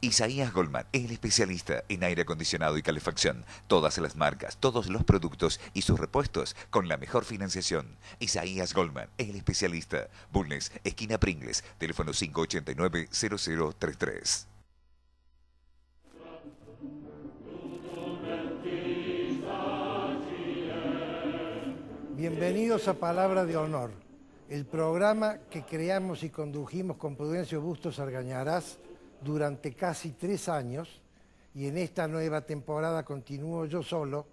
Isaías Goldman, el especialista en aire acondicionado y calefacción. Todas las marcas, todos los productos y sus repuestos con la mejor financiación. Isaías Goldman, el especialista. Bulnes, esquina Pringles, teléfono 589-0033. Bienvenidos a Palabra de Honor, el programa que creamos y condujimos con Prudencio Bustos Argañarás durante casi 3 años, y en esta nueva temporada continúo yo solo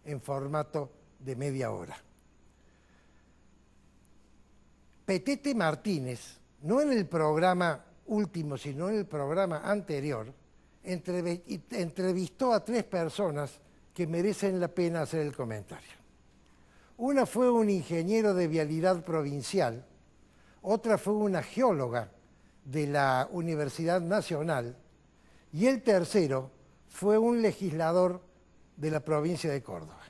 en formato de media hora. Petete Martínez, no en el programa último, sino en el programa anterior, entrevistó a 3 personas que merecen la pena hacer el comentario. Una fue un ingeniero de vialidad provincial, otra fue una geóloga de la Universidad Nacional y el tercero fue un legislador de la provincia de Córdoba.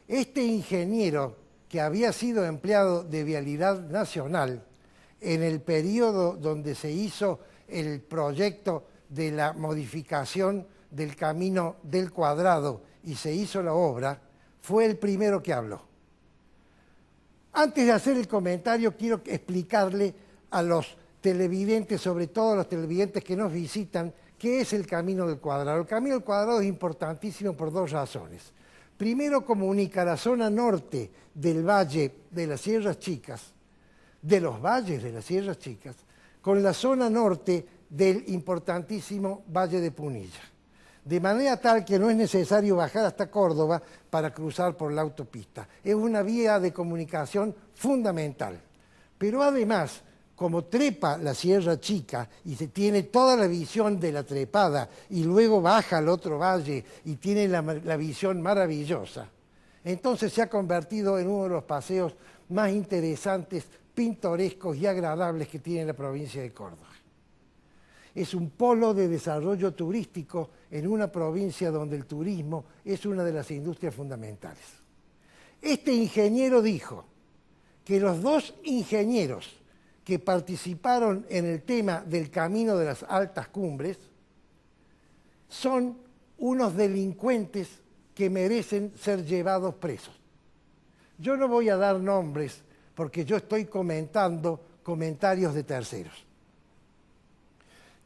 Este ingeniero, que había sido empleado de vialidad nacional en el periodo donde se hizo el proyecto de la modificación del Camino del Cuadrado y se hizo la obra, fue el primero que habló. Antes de hacer el comentario, quiero explicarle a los televidentes, sobre todo a los televidentes que nos visitan, qué es el Camino del Cuadrado. El Camino del Cuadrado es importantísimo por 2 razones. Primero, comunica la zona norte del Valle de las Sierras Chicas, de los valles de las Sierras Chicas, con la zona norte del importantísimo Valle de Punilla. De manera tal que no es necesario bajar hasta Córdoba para cruzar por la autopista. Es una vía de comunicación fundamental. Pero además, como trepa la Sierra Chica y se tiene toda la visión de la trepada y luego baja al otro valle y tiene la visión maravillosa, entonces se ha convertido en uno de los paseos más interesantes, pintorescos y agradables que tiene la provincia de Córdoba. Es un polo de desarrollo turístico en una provincia donde el turismo es una de las industrias fundamentales. Este ingeniero dijo que los 2 ingenieros que participaron en el tema del Camino de las Altas Cumbres son unos delincuentes que merecen ser llevados presos. Yo no voy a dar nombres porque yo estoy comentando comentarios de terceros.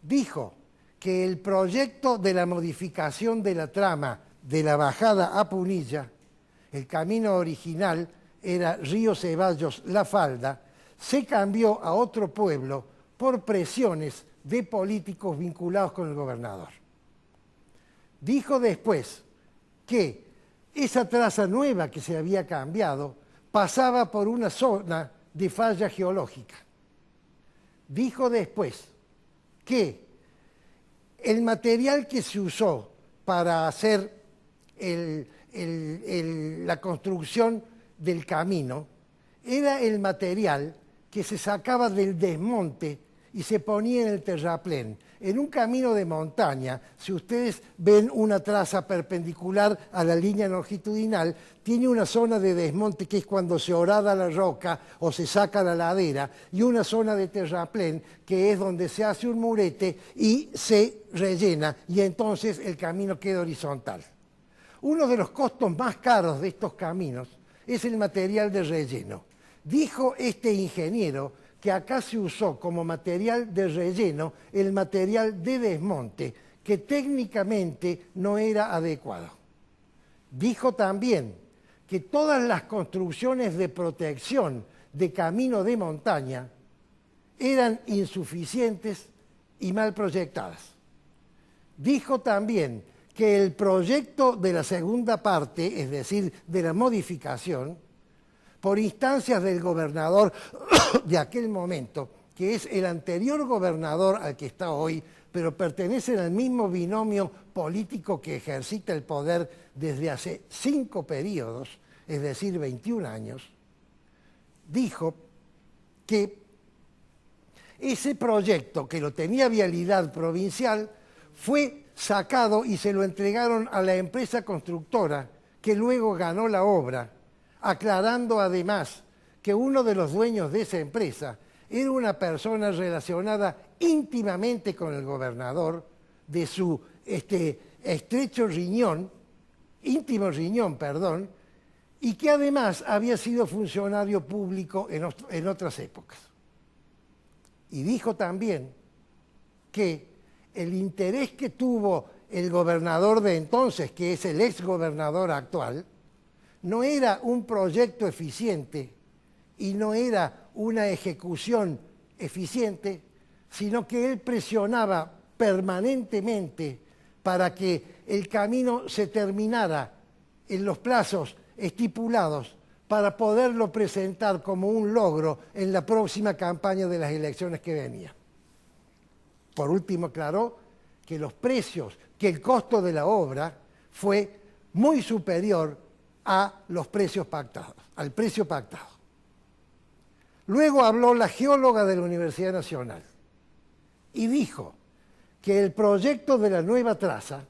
Dijo que el proyecto de la modificación de la trama de la bajada a Punilla, el camino original era Río Ceballos La Falda, se cambió a otro pueblo por presiones de políticos vinculados con el gobernador. Dijo después que esa traza nueva que se había cambiado pasaba por una zona de falla geológica. Dijo después que el material que se usó para hacer la construcción del camino era el material que se sacaba del desmonte y se ponía en el terraplén. En un camino de montaña, si ustedes ven una traza perpendicular a la línea longitudinal, tiene una zona de desmonte que es cuando se horada la roca o se saca la ladera, y una zona de terraplén que es donde se hace un murete y se rellena, y entonces el camino queda horizontal. Uno de los costos más caros de estos caminos es el material de relleno. Dijo este ingeniero que acá se usó como material de relleno el material de desmonte, que técnicamente no era adecuado. Dijo también que todas las construcciones de protección de camino de montaña eran insuficientes y mal proyectadas. Dijo también que el proyecto de la segunda parte, es decir, de la modificación, por instancias del gobernador de aquel momento, que es el anterior gobernador al que está hoy, pero pertenecen al mismo binomio político que ejercita el poder desde hace 5 periodos, es decir, 21 años, dijo que ese proyecto, que lo tenía Vialidad Provincial, fue sacado y se lo entregaron a la empresa constructora, que luego ganó la obra, aclarando además que uno de los dueños de esa empresa era una persona relacionada íntimamente con el gobernador, de su íntimo riñón, perdón, y que además había sido funcionario público en otras épocas. Y dijo también que el interés que tuvo el gobernador de entonces, que es el exgobernador actual, no era un proyecto eficiente y no era una ejecución eficiente, sino que él presionaba permanentemente para que el camino se terminara en los plazos estipulados para poderlo presentar como un logro en la próxima campaña de las elecciones que venían. Por último, aclaró que los precios, que el costo de la obra fue muy superior a los precios pactados, al precio pactado. Luego habló la geóloga de la Universidad Nacional y dijo que el proyecto de la nueva traza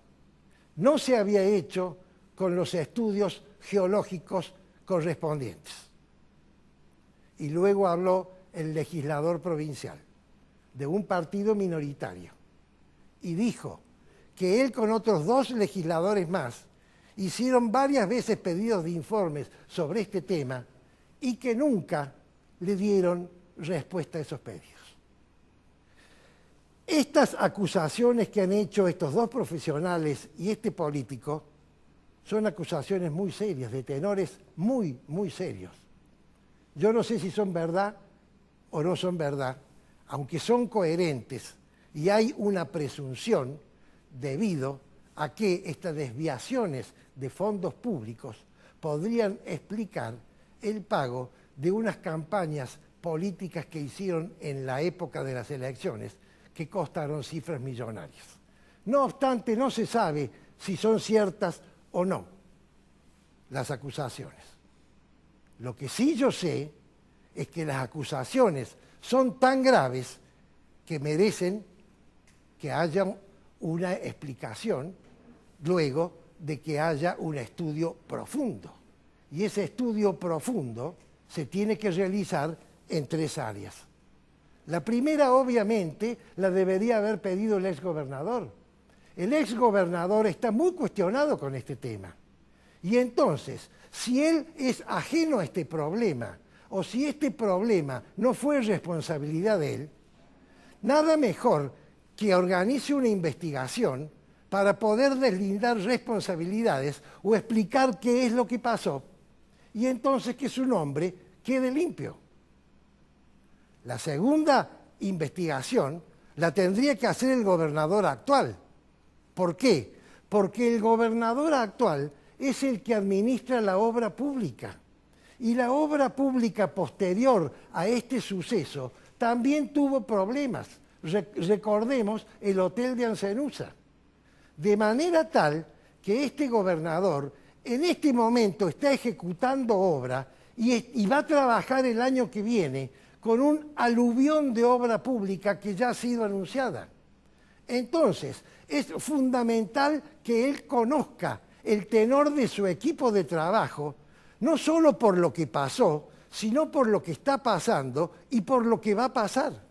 no se había hecho con los estudios geológicos correspondientes. Y luego habló el legislador provincial de un partido minoritario y dijo que él con otros 2 legisladores más hicieron varias veces pedidos de informes sobre este tema y que nunca le dieron respuesta a esos pedidos. Estas acusaciones que han hecho estos 2 profesionales y este político son acusaciones muy serias, de tenores muy, muy serios. Yo no sé si son verdad o no son verdad, aunque son coherentes y hay una presunción debido a que estas desviaciones de fondos públicos podrían explicar el pago de unas campañas políticas que hicieron en la época de las elecciones que costaron cifras millonarias. No obstante, no se sabe si son ciertas o no las acusaciones. Lo que sí yo sé es que las acusaciones son tan graves que merecen que haya una explicación luego de que haya un estudio profundo. Y ese estudio profundo se tiene que realizar en 3 áreas. La primera, obviamente, la debería haber pedido el exgobernador. El exgobernador está muy cuestionado con este tema. Y entonces, si él es ajeno a este problema, o si este problema no fue responsabilidad de él, nada mejor que organice una investigación para poder deslindar responsabilidades o explicar qué es lo que pasó, y entonces que su nombre quede limpio. La segunda investigación la tendría que hacer el gobernador actual. ¿Por qué? Porque el gobernador actual es el que administra la obra pública. Y la obra pública posterior a este suceso también tuvo problemas. Recordemos el hotel de Ancenusa. De manera tal que este gobernador en este momento está ejecutando obra y va a trabajar el año que viene con un aluvión de obra pública que ya ha sido anunciada. Entonces, es fundamental que él conozca el tenor de su equipo de trabajo, no solo por lo que pasó, sino por lo que está pasando y por lo que va a pasar.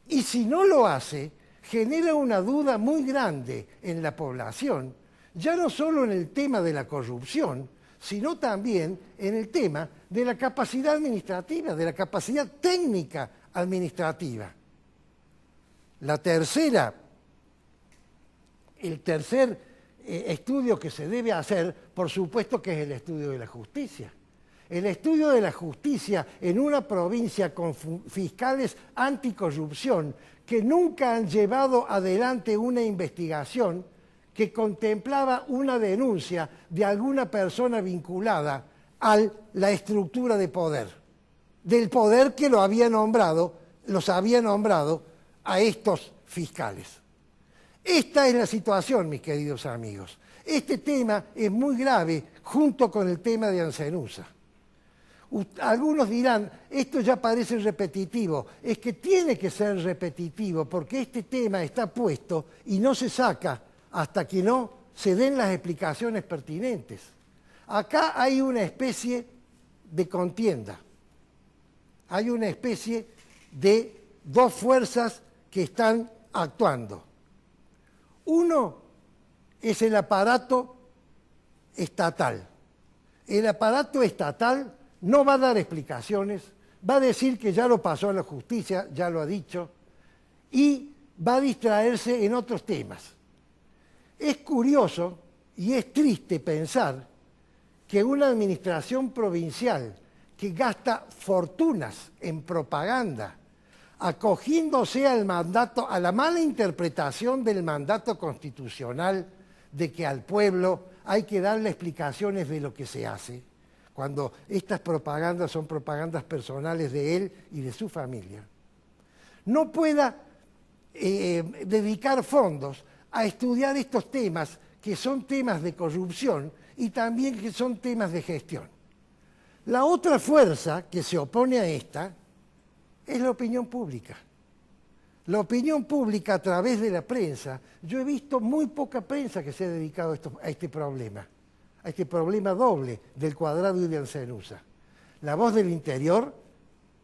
Y si no lo hace, genera una duda muy grande en la población, ya no solo en el tema de la corrupción, sino también en el tema de la capacidad administrativa, de la capacidad técnica administrativa. El tercer estudio que se debe hacer, por supuesto que es el estudio de la justicia. El estudio de la justicia en una provincia con fiscales anticorrupción que nunca han llevado adelante una investigación que contemplaba una denuncia de alguna persona vinculada a la estructura de poder, del poder que los había nombrado a estos fiscales. Esta es la situación, mis queridos amigos. Este tema es muy grave junto con el tema de Ancenusa. Algunos dirán, esto ya parece repetitivo. Es que tiene que ser repetitivo porque este tema está puesto y no se saca hasta que no se den las explicaciones pertinentes. Acá hay una especie de contienda. Hay una especie de 2 fuerzas que están actuando. Uno es el aparato estatal. El aparato estatal no va a dar explicaciones, va a decir que ya lo pasó a la justicia, ya lo ha dicho, y va a distraerse en otros temas. Es curioso y es triste pensar que una administración provincial que gasta fortunas en propaganda, acogiéndose al mandato, a la mala interpretación del mandato constitucional de que al pueblo hay que darle explicaciones de lo que se hace, cuando estas propagandas son propagandas personales de él y de su familia, no pueda dedicar fondos a estudiar estos temas que son temas de corrupción y también que son temas de gestión. La otra fuerza que se opone a esta es la opinión pública. La opinión pública a través de la prensa, yo he visto muy poca prensa que se ha dedicado a este problema doble del Cuadrado y de Ancenusa. La Voz del Interior,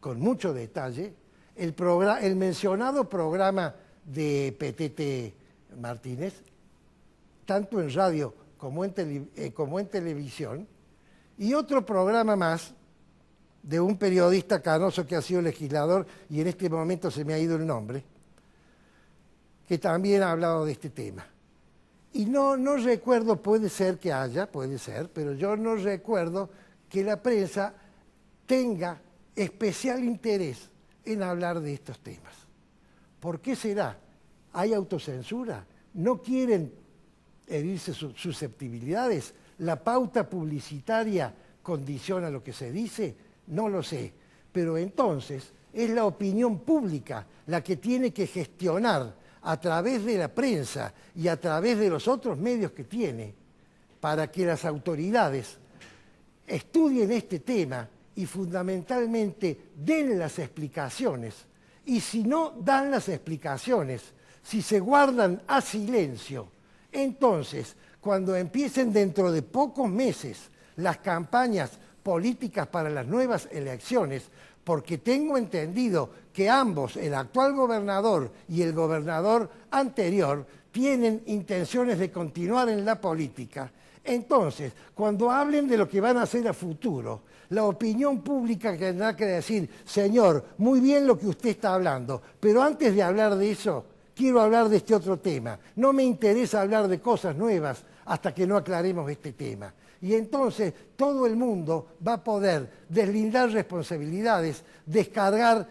con mucho detalle, el mencionado programa de PTT Martínez, tanto en radio como en televisión, y otro programa más de un periodista canoso que ha sido legislador y en este momento se me ha ido el nombre, que también ha hablado de este tema. Y no recuerdo, puede ser que haya, puede ser, pero yo no recuerdo que la prensa tenga especial interés en hablar de estos temas. ¿Por qué será? ¿Hay autocensura? ¿No quieren herirse sus susceptibilidades? ¿La pauta publicitaria condiciona lo que se dice? No lo sé. Pero entonces es la opinión pública la que tiene que gestionar a través de la prensa y a través de los otros medios que tiene para que las autoridades estudien este tema y fundamentalmente den las explicaciones. Y si no dan las explicaciones, si se guardan a silencio, entonces cuando empiecen dentro de pocos meses las campañas políticas para las nuevas elecciones, porque tengo entendido que ambos, el actual gobernador y el gobernador anterior, tienen intenciones de continuar en la política. Entonces, cuando hablen de lo que van a hacer a futuro, la opinión pública tendrá que decir, señor, muy bien lo que usted está hablando, pero antes de hablar de eso, quiero hablar de este otro tema. No me interesa hablar de cosas nuevas hasta que no aclaremos este tema. Y entonces todo el mundo va a poder deslindar responsabilidades, descargar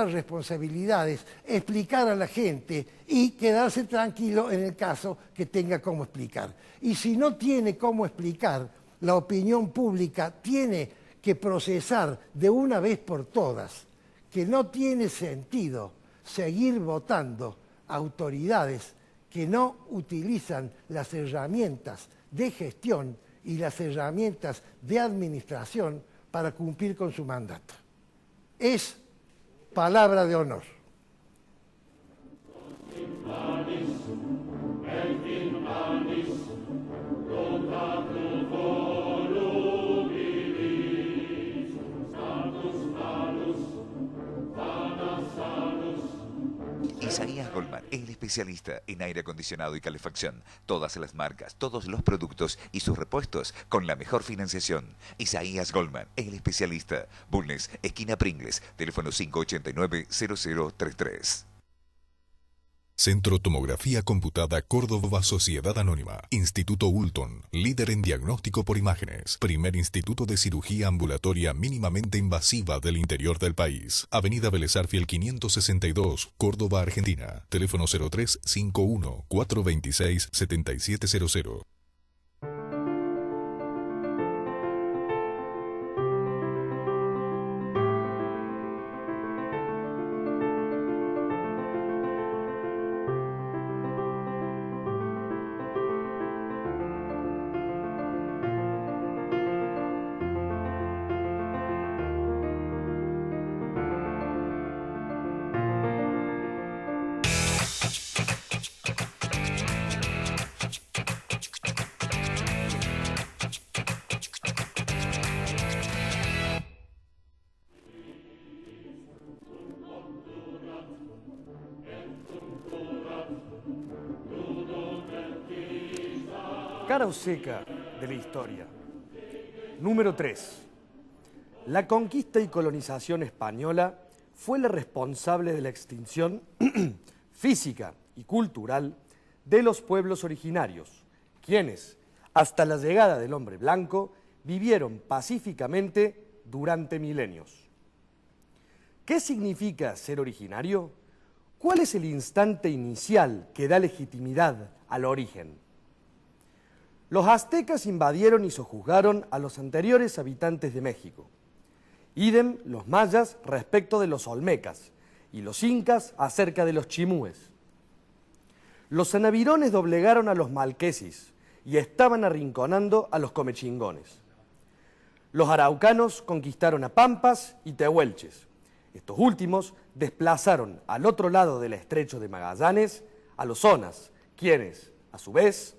responsabilidades, explicar a la gente y quedarse tranquilo en el caso que tenga cómo explicar. Y si no tiene cómo explicar, la opinión pública tiene que procesar de una vez por todas que no tiene sentido seguir votando autoridades que no utilizan las herramientas de gestión y las herramientas de administración para cumplir con su mandato. Es palabra de honor. Isaías Goldman, el especialista en aire acondicionado y calefacción. Todas las marcas, todos los productos y sus repuestos con la mejor financiación. Isaías Goldman, el especialista. Bulnes, esquina Pringles, teléfono 589-0033. Centro Tomografía Computada Córdoba Sociedad Anónima. Instituto Ulton, líder en diagnóstico por imágenes. Primer instituto de cirugía ambulatoria mínimamente invasiva del interior del país. Avenida Vélez Arfiel 562, Córdoba, Argentina. Teléfono 0351 426 7700. Cara o seca de la historia. Número 3. La conquista y colonización española fue la responsable de la extinción física y cultural de los pueblos originarios, quienes, hasta la llegada del hombre blanco, vivieron pacíficamente durante milenios. ¿Qué significa ser originario? ¿Cuál es el instante inicial que da legitimidad al origen? Los aztecas invadieron y sojuzgaron a los anteriores habitantes de México. Idem los mayas respecto de los olmecas y los incas acerca de los chimúes. Los anavirones doblegaron a los malquesis y estaban arrinconando a los comechingones. Los araucanos conquistaron a pampas y tehuelches. Estos últimos desplazaron al otro lado del estrecho de Magallanes a los zonas, quienes, a su vez,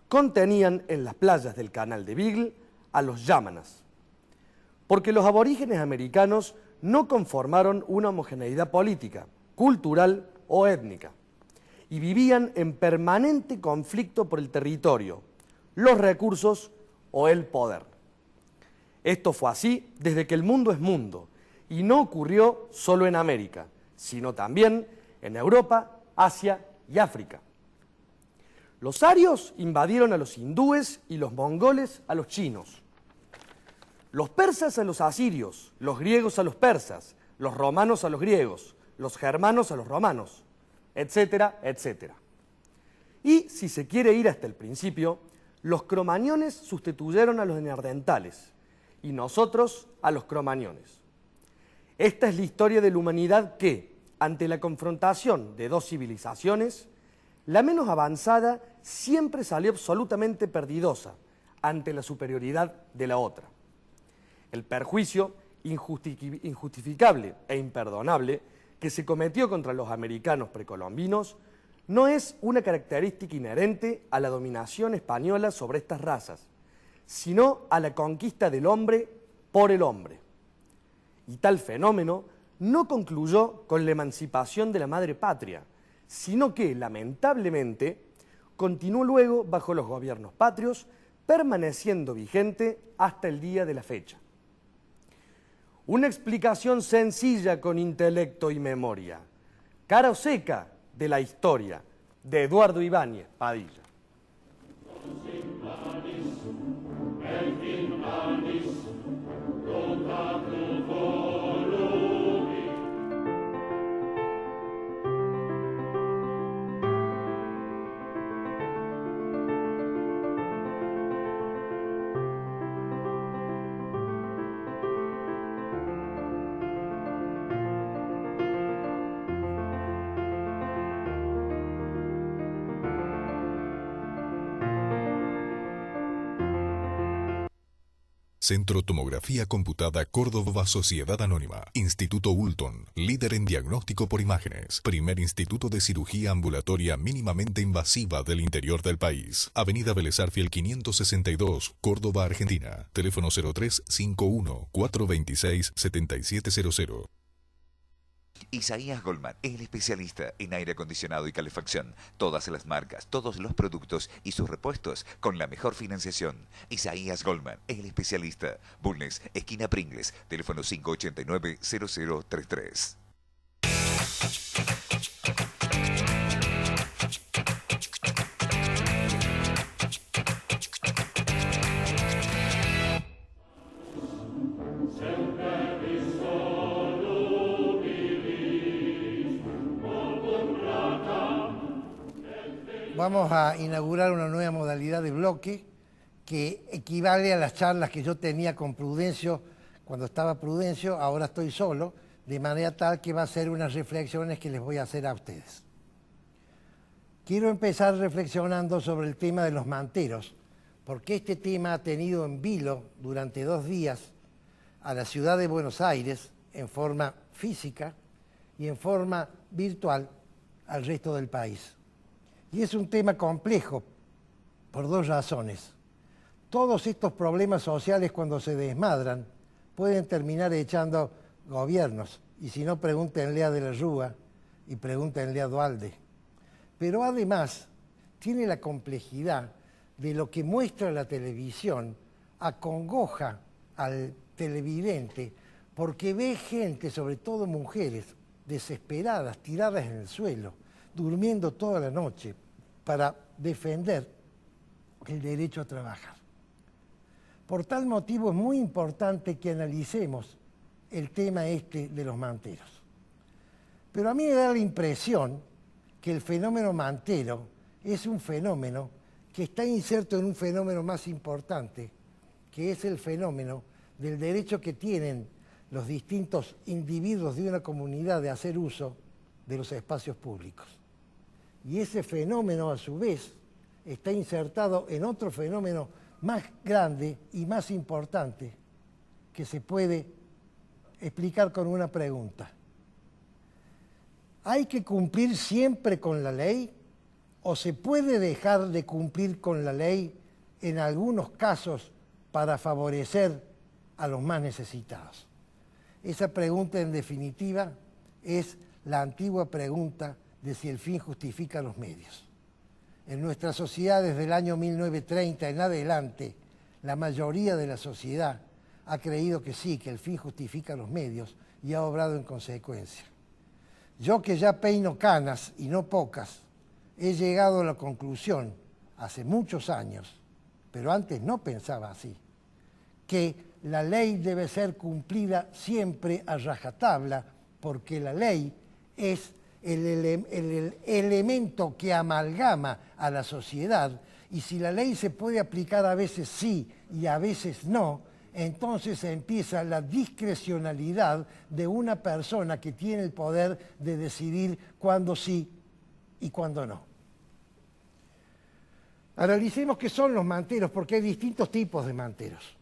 contenían en las playas del canal de Beagle a los yámanas. Porque los aborígenes americanos no conformaron una homogeneidad política, cultural o étnica, y vivían en permanente conflicto por el territorio, los recursos o el poder. Esto fue así desde que el mundo es mundo, y no ocurrió solo en América, sino también en Europa, Asia y África. Los arios invadieron a los hindúes y los mongoles a los chinos. Los persas a los asirios, los griegos a los persas, los romanos a los griegos, los germanos a los romanos, etcétera, etcétera. Y, si se quiere ir hasta el principio, los cromañones sustituyeron a los neandertales y nosotros a los cromañones. Esta es la historia de la humanidad que, ante la confrontación de dos civilizaciones, la menos avanzada siempre salió absolutamente perdidosa ante la superioridad de la otra. El perjuicio injustificable e imperdonable que se cometió contra los americanos precolombinos no es una característica inherente a la dominación española sobre estas razas, sino a la conquista del hombre por el hombre. Y tal fenómeno no concluyó con la emancipación de la madre patria, sino que, lamentablemente, continuó luego bajo los gobiernos patrios, permaneciendo vigente hasta el día de la fecha. Una explicación sencilla con intelecto y memoria. Cara o seca de la historia, de Eduardo Ibáñez Padilla. Centro Tomografía Computada Córdoba Sociedad Anónima. Instituto Ulton, líder en diagnóstico por imágenes. Primer instituto de cirugía ambulatoria mínimamente invasiva del interior del país. Avenida Vélez Arfiel 562, Córdoba, Argentina. Teléfono 0351-426-7700. Isaías Goldman es el especialista en aire acondicionado y calefacción. Todas las marcas, todos los productos y sus repuestos con la mejor financiación. Isaías Goldman es el especialista. Bulnes, esquina Pringles, teléfono 589-0033. Vamos a inaugurar una nueva modalidad de bloque que equivale a las charlas que yo tenía con Prudencio cuando estaba Prudencio, ahora estoy solo, de manera tal que va a ser unas reflexiones que les voy a hacer a ustedes. Quiero empezar reflexionando sobre el tema de los manteros, porque este tema ha tenido en vilo durante 2 días a la ciudad de Buenos Aires en forma física y en forma virtual al resto del país. Y es un tema complejo por 2 razones. Todos estos problemas sociales, cuando se desmadran, pueden terminar echando gobiernos. Y si no, pregúntenle a De la Rúa y pregúntenle a Duhalde. Pero además tiene la complejidad de lo que muestra la televisión acongoja al televidente porque ve gente, sobre todo mujeres, desesperadas, tiradas en el suelo, durmiendo toda la noche para defender el derecho a trabajar. Por tal motivo es muy importante que analicemos el tema este de los manteros. Pero a mí me da la impresión que el fenómeno mantero es un fenómeno que está inserto en un fenómeno más importante, que es el fenómeno del derecho que tienen los distintos individuos de una comunidad de hacer uso de los espacios públicos. Y ese fenómeno, a su vez, está insertado en otro fenómeno más grande y más importante que se puede explicar con una pregunta. ¿Hay que cumplir siempre con la ley o se puede dejar de cumplir con la ley en algunos casos para favorecer a los más necesitados? Esa pregunta, en definitiva, es la antigua pregunta de si el fin justifica los medios. En nuestra sociedad, desde el año 1930 en adelante, la mayoría de la sociedad ha creído que sí, que el fin justifica los medios y ha obrado en consecuencia. Yo, que ya peino canas, y no pocas, he llegado a la conclusión, hace muchos años, pero antes no pensaba así, que la ley debe ser cumplida siempre a rajatabla, porque la ley es el elemento que amalgama a la sociedad, y si la ley se puede aplicar a veces sí y a veces no, entonces empieza la discrecionalidad de una persona que tiene el poder de decidir cuándo sí y cuándo no. Analicemos qué son los manteros, porque hay distintos tipos de manteros.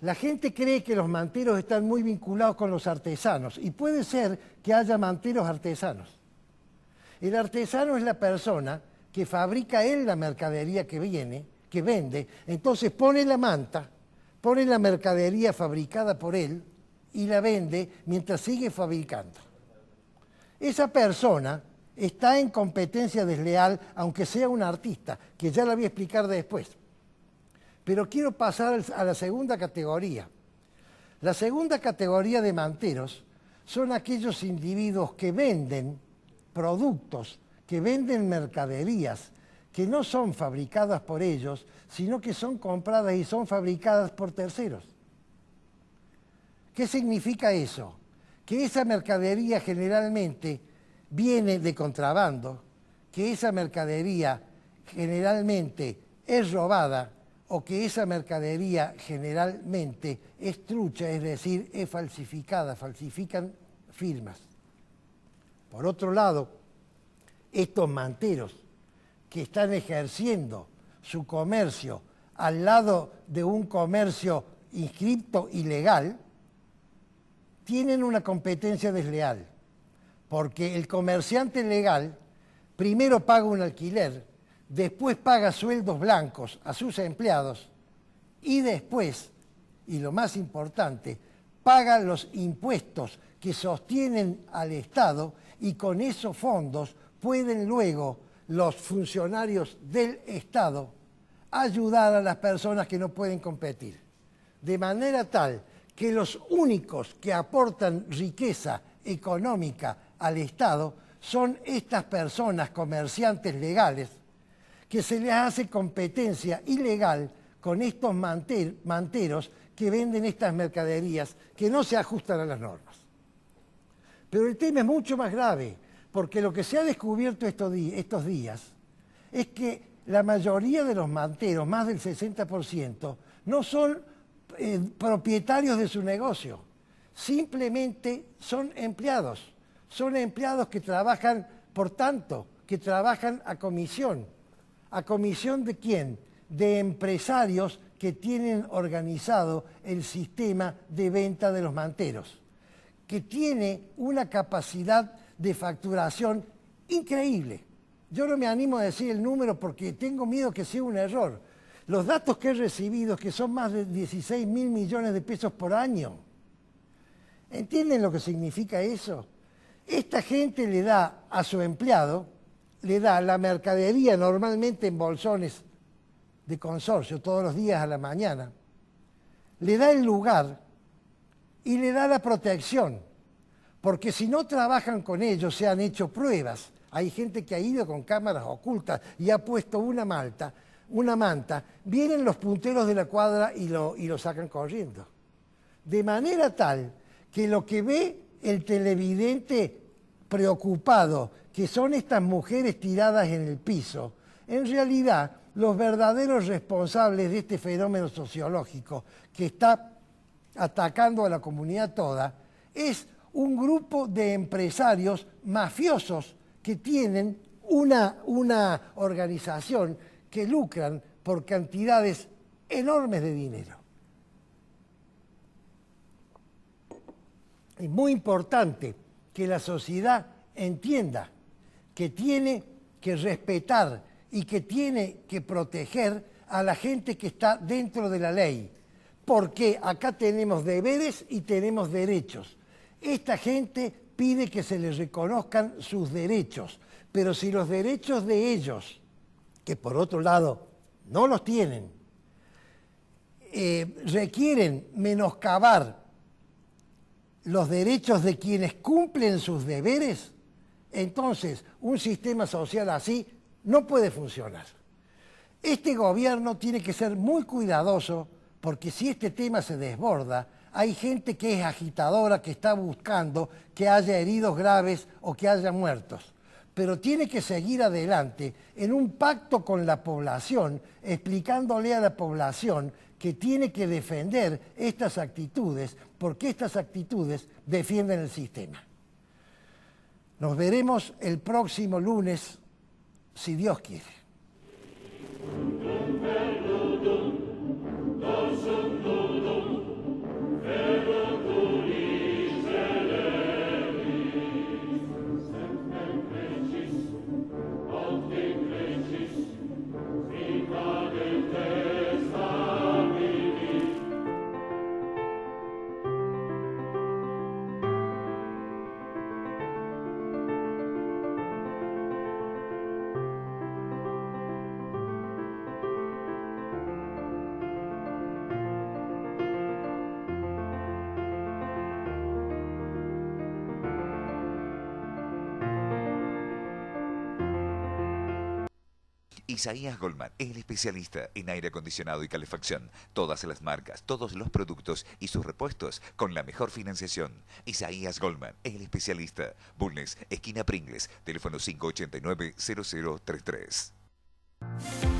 La gente cree que los manteros están muy vinculados con los artesanos, y puede ser que haya manteros artesanos. El artesano es la persona que fabrica él la mercadería que vende, entonces pone la manta, pone la mercadería fabricada por él y la vende mientras sigue fabricando. Esa persona está en competencia desleal, aunque sea un artista, que ya la voy a explicar después. Pero quiero pasar a la segunda categoría. La segunda categoría de manteros son aquellos individuos que venden productos, que venden mercaderías, que no son fabricadas por ellos, sino que son compradas y son fabricadas por terceros. ¿Qué significa eso? Que esa mercadería generalmente viene de contrabando, que esa mercadería generalmente es robada o que esa mercadería generalmente es trucha, es decir, es falsificada, falsifican firmas. Por otro lado, estos manteros que están ejerciendo su comercio al lado de un comercio inscripto ilegal, tienen una competencia desleal, porque el comerciante legal primero paga un alquiler, después paga sueldos blancos a sus empleados y después, y lo más importante, paga los impuestos que sostienen al Estado, y con esos fondos pueden luego los funcionarios del Estado ayudar a las personas que no pueden competir. De manera tal que los únicos que aportan riqueza económica al Estado son estas personas, comerciantes legales, que se les hace competencia ilegal con estos manteros que venden estas mercaderías que no se ajustan a las normas. Pero el tema es mucho más grave, porque lo que se ha descubierto estos días es que la mayoría de los manteros, más del 60%, no son propietarios de su negocio, simplemente son empleados que trabajan, por tanto, que trabajan a comisión. ¿A comisión de quién? De empresarios que tienen organizado el sistema de venta de los manteros, que tiene una capacidad de facturación increíble. Yo no me animo a decir el número porque tengo miedo que sea un error. Los datos que he recibido, que son más de 16.000 millones de pesos por año. ¿Entienden lo que significa eso? Esta gente le da a su empleado, le da la mercadería normalmente en bolsones de consorcio todos los días a la mañana, le da el lugar y le da la protección, porque si no trabajan con ellos, se han hecho pruebas. Hay gente que ha ido con cámaras ocultas y ha puesto una manta, vienen los punteros de la cuadra y lo sacan corriendo. De manera tal que lo que ve el televidente preocupado, que son estas mujeres tiradas en el piso, en realidad los verdaderos responsables de este fenómeno sociológico que está atacando a la comunidad toda, es un grupo de empresarios mafiosos que tienen una organización que lucran por cantidades enormes de dinero. Es muy importante que la sociedad entienda que tiene que respetar y que tiene que proteger a la gente que está dentro de la ley, porque acá tenemos deberes y tenemos derechos. Esta gente pide que se les reconozcan sus derechos, pero si los derechos de ellos, que por otro lado no los tienen, requieren menoscabar los derechos de quienes cumplen sus deberes, entonces un sistema social así no puede funcionar. Este gobierno tiene que ser muy cuidadoso porque si este tema se desborda, hay gente que es agitadora, que está buscando que haya heridos graves o que haya muertos. Pero tiene que seguir adelante en un pacto con la población, explicándole a la población que tiene que defender estas actitudes, porque estas actitudes defienden el sistema. Nos veremos el próximo lunes, si Dios quiere. Isaías Goldman, el especialista en aire acondicionado y calefacción. Todas las marcas, todos los productos y sus repuestos con la mejor financiación. Isaías Goldman, el especialista. Bulnes, esquina Pringles, teléfono 589-0033.